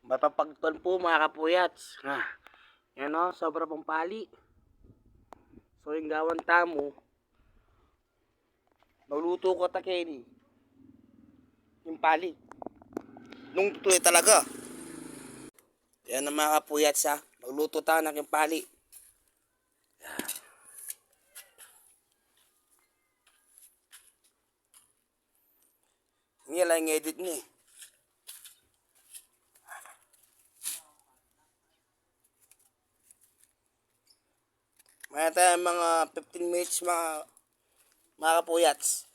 Mapapagtuan po mga kapuyats. Yan o, sobra pong pali. So yung gawan tamo, magluto ko takeni. Yung pali. Nung tuloy talaga. Yan ang mga kapuyats ha. Magluto tayo ng yung pali. Hindi lang yung edit niya eh. Maya tayo mga 15 minutes mga kapuyats.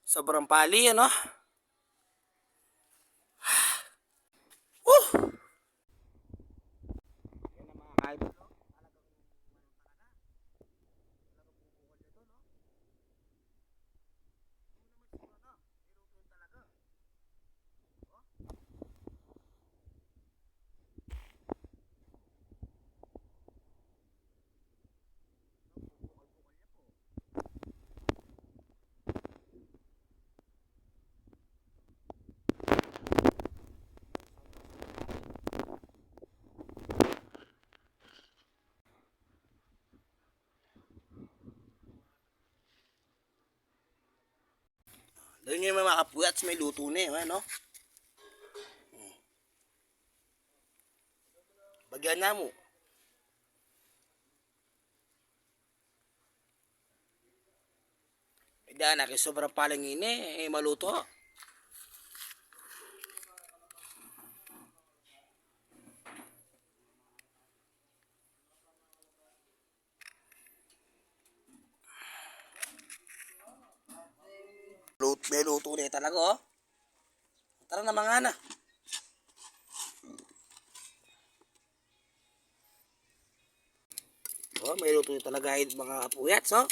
Sobrang pali ano. Yan ang mga kaidol. Doon yung mga kapuyats may luto na eh. Ano? Bagyan na mo. Dahil na sobrang palang ini eh, maluto. May luto na talaga oh. Tara na mga na. Oh, may luto na talaga mga kapuyats oh.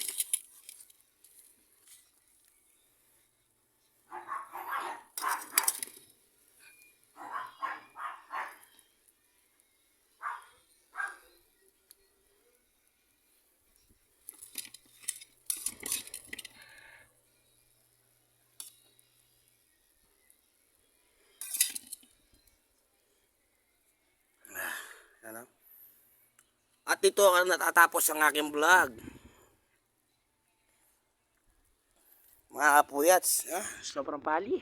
Ano? At dito ako natatapos ang aking vlog. Mga kapuyats, sobrang pali.